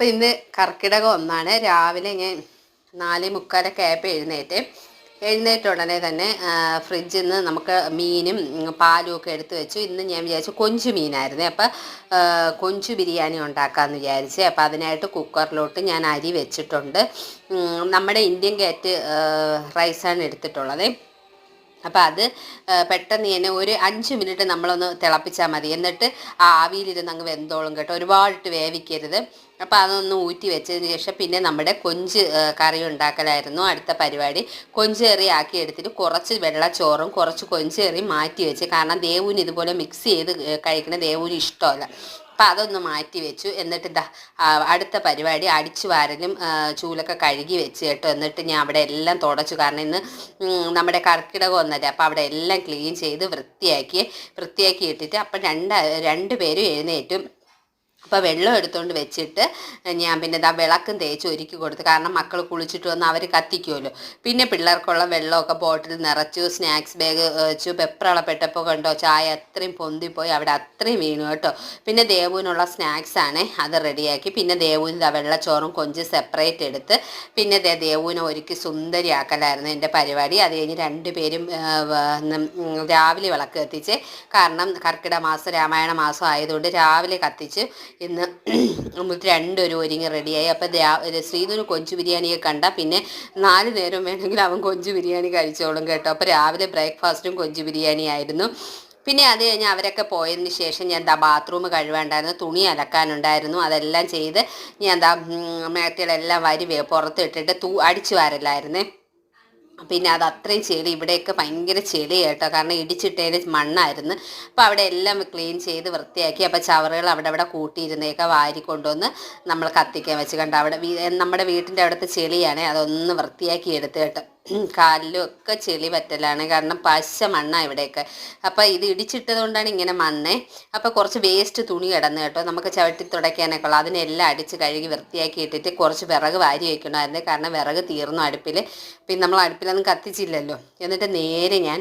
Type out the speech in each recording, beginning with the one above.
അപ്പം ഇന്ന് കർക്കിടകം 1 രാവിലെ ഞാൻ 4:45 ആയപ്പോൾ എഴുന്നേറ്റ ഉടനെ തന്നെ ഫ്രിഡ്ജിൽ നിന്ന് നമുക്ക് മീനും പാലും ഒക്കെ എടുത്ത് വെച്ചു. ഇന്ന് ഞാൻ വിചാരിച്ചു കൊഞ്ച് മീനായിരുന്നു. അപ്പം കൊഞ്ച് ബിരിയാണി ഉണ്ടാക്കാമെന്ന് വിചാരിച്ച്. അപ്പം അതിനായിട്ട് കുക്കറിലോട്ട് ഞാൻ അരി വെച്ചിട്ടുണ്ട്. നമ്മുടെ ഇന്ത്യൻ ഗേറ്റ് റൈസാണ് എടുത്തിട്ടുള്ളത്. അപ്പോൾ അത് പെട്ടെന്ന് തന്നെ ഒരു 5 മിനിറ്റ് നമ്മളൊന്ന് തിളപ്പിച്ചാൽ മതി. എന്നിട്ട് ആ ആവിയിലിരുന്ന് അങ്ങ് വെന്തോളും കേട്ടോ, ഒരുപാടിട്ട് വേവിക്കരുത്. അപ്പോൾ അതൊന്ന് ഊറ്റി വെച്ചതിന് ശേഷം പിന്നെ നമ്മുടെ കൊഞ്ച് കറി ഉണ്ടാക്കലായിരുന്നു അടുത്ത പരിപാടി. കൊഞ്ച് കറി ആക്കി എടുത്തിട്ട് കുറച്ച് വെള്ളച്ചോറും കുറച്ച് കൊഞ്ച് കറിയും മാറ്റി വെച്ച്. കാരണം ദേവൂന് ഇതുപോലെ മിക്സ് ചെയ്ത് കഴിക്കണ ദേവൂന് ഇഷ്ടമല്ല. അപ്പം അതൊന്ന് മാറ്റി വെച്ചു. എന്നിട്ട് അടുത്ത പരിപാടി അടിച്ചു വാരലും ചൂലൊക്കെ കഴുകി വെച്ച് കേട്ടോ. എന്നിട്ട് ഞാൻ അവിടെ എല്ലാം തുടച്ചു. കാരണം ഇന്ന് നമ്മുടെ കർക്കിടകം 1 അപ്പം അവിടെ എല്ലാം ക്ലീൻ ചെയ്ത് വൃത്തിയാക്കി ഇട്ടിട്ട് അപ്പം രണ്ട് പേരും എഴുന്നേറ്റും. അപ്പോൾ വെള്ളം എടുത്തുകൊണ്ട് വെച്ചിട്ട് ഞാൻ പിന്നെ വിളക്കും തേച്ച് ഒരുക്കി കൊടുത്തു. കാരണം മക്കൾ കുളിച്ചിട്ട് വന്ന് അവർ കത്തിക്കുമല്ലോ. പിന്നെ പിള്ളേർക്കുള്ള വെള്ളമൊക്കെ ബോട്ടിൽ നിറച്ചു, സ്നാക്സ് ബാഗ് വെച്ചു. പെപ്പറളപ്പെട്ടപ്പോൾ കണ്ടോ ചായ അത്രയും പൊന്തിപ്പോയി, അവിടെ അത്രയും വീണു കേട്ടോ. പിന്നെ ദേവൂനുള്ള സ്നാക്സാണ്, അത് റെഡിയാക്കി. പിന്നെ ദേവൂന് വെള്ളച്ചോറും കൊഞ്ച് സെപ്പറേറ്റ് എടുത്ത് പിന്നെ ദേവൂനെ ഒരുക്കി സുന്ദരിയാക്കലായിരുന്നു എൻ്റെ പരിപാടി. അത് കഴിഞ്ഞ് 2 പേരും രാവിലെ വിളക്ക് കത്തിച്ച്. കാരണം കർക്കിടക മാസം രാമായണ മാസം ആയതുകൊണ്ട് രാവിലെ കത്തിച്ച്. ഇന്ന് നമ്മൾ 2 ഒരുങ്ങി റെഡിയായി. അപ്പം ശ്രീധുന് കൊഞ്ച് ബിരിയാണിയെ കണ്ടാൽ പിന്നെ 4 നേരം വേണമെങ്കിൽ അവൻ കൊഞ്ച് ബിരിയാണി കഴിച്ചോളും കേട്ടോ. അപ്പോൾ രാവിലെ ബ്രേക്ക്ഫാസ്റ്റും കൊഞ്ച് ബിരിയാണി ആയിരുന്നു. പിന്നെ അത് കഴിഞ്ഞ് അവരൊക്കെ പോയതിന് ശേഷം ഞാൻ ബാത്റൂം കഴുകാനുണ്ടായിരുന്നു, തുണി അലക്കാനുണ്ടായിരുന്നു. അതെല്ലാം ചെയ്ത് ഞാൻ മേറ്റകളെല്ലാം പുറത്തിട്ടിട്ട് അടിച്ചു വാരലായിരുന്നേ. പിന്നെ അത് അത്രയും ചെളി, ഇവിടെയൊക്കെ ഭയങ്കര ചെളി കേട്ടോ, കാരണം ഇടിച്ചിട്ടേന് മണ്ണായിരുന്നു. അപ്പോൾ അവിടെ എല്ലാം ക്ലീൻ ചെയ്ത് വൃത്തിയാക്കി. അപ്പോൾ ചവറുകൾ അവിടെ കൂട്ടിയിരുന്നേക്കെ വാരി കൊണ്ടുവന്ന് നമ്മൾ കത്തിക്കാൻ വെച്ച് കണ്ടോ. അവിടെ നമ്മുടെ വീട്ടിൻ്റെ അവിടുത്തെ ചെളിയാണ്, അതൊന്ന് വൃത്തിയാക്കി എടുത്ത് കേട്ടോ. കാലിലും ഒക്കെ ചെളി പറ്റലാണ്, കാരണം പശ മണ്ണാണ് ഇവിടെയൊക്കെ. അപ്പോൾ ഇത് ഇടിച്ചിട്ടത് കൊണ്ടാണ് ഇങ്ങനെ മണ്ണേ. അപ്പോൾ കുറച്ച് വേസ്റ്റ് തുണി കിടന്ന് കേട്ടോ, നമുക്ക് ചവിട്ടി തുടയ്ക്കാനൊക്കെ ഉള്ളു. അതിനെല്ലാം അടിച്ച് കഴുകി വൃത്തിയാക്കി ഇട്ടിട്ട് കുറച്ച് വിറക് വാരി വയ്ക്കണമായിരുന്നു. കാരണം വിറക് തീർന്നു അടുപ്പിൽ. പിന്നെ നമ്മൾ അടുപ്പിലൊന്നും കത്തിച്ചില്ലല്ലോ. എന്നിട്ട് നേരെ ഞാൻ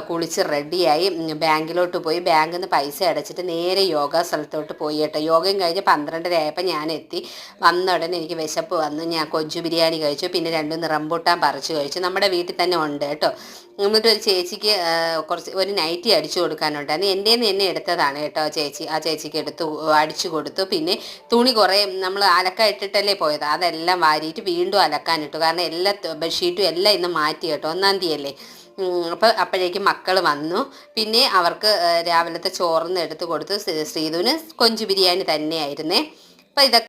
കുളിച്ച് റെഡിയായി ബാങ്കിലോട്ട് പോയി. ബാങ്കിൽ നിന്ന് പൈസ അടച്ചിട്ട് നേരെ യോഗ സ്ഥലത്തോട്ട് പോയി കേട്ടോ. യോഗയും കഴിഞ്ഞ് 12:30 ആയപ്പോൾ ഞാൻ എത്തി. വന്ന ഉടനെ എനിക്ക് വിശപ്പ് വന്നു. ഞാൻ കൊഞ്ച് ബിരിയാണി കഴിച്ചു. പിന്നെ 2 റംബൂട്ടാൻ പറിച്ച് കഴിച്ചു. നമ്മുടെ വീട്ടിൽ തന്നെ ഉണ്ട് കേട്ടോ. എന്നിട്ട് ഒരു ചേച്ചിക്ക് ഒരു നൈറ്റി അടിച്ചു കൊടുക്കാനുണ്ടായിരുന്നു. എൻ്റെ എന്നെ എടുത്തതാണ് കേട്ടോ ചേച്ചി. ആ ചേച്ചിക്ക് അടിച്ചു കൊടുത്തു. പിന്നെ തുണി കുറേ നമ്മൾ അലക്കാൻ ഇട്ടിട്ടല്ലേ പോയത്, അതെല്ലാം വാരിയിട്ട് വീണ്ടും അലക്കാനിട്ടു. കാരണം എല്ലാ ബെഡ്ഷീറ്റും എല്ലാം ഇന്ന് മാറ്റി കേട്ടോ, 1-ാം തീയതി അല്ലേ. അപ്പോൾ അപ്പോഴേക്കും മക്കൾ വന്നു. പിന്നെ അവർക്ക് രാവിലത്തെ ചോറിന്ന് എടുത്ത് കൊടുത്തു. ശ്രീധുവിന് കൊഞ്ച് ബിരിയാണി തന്നെയായിരുന്നേ. അപ്പോൾ ഇതൊക്കെ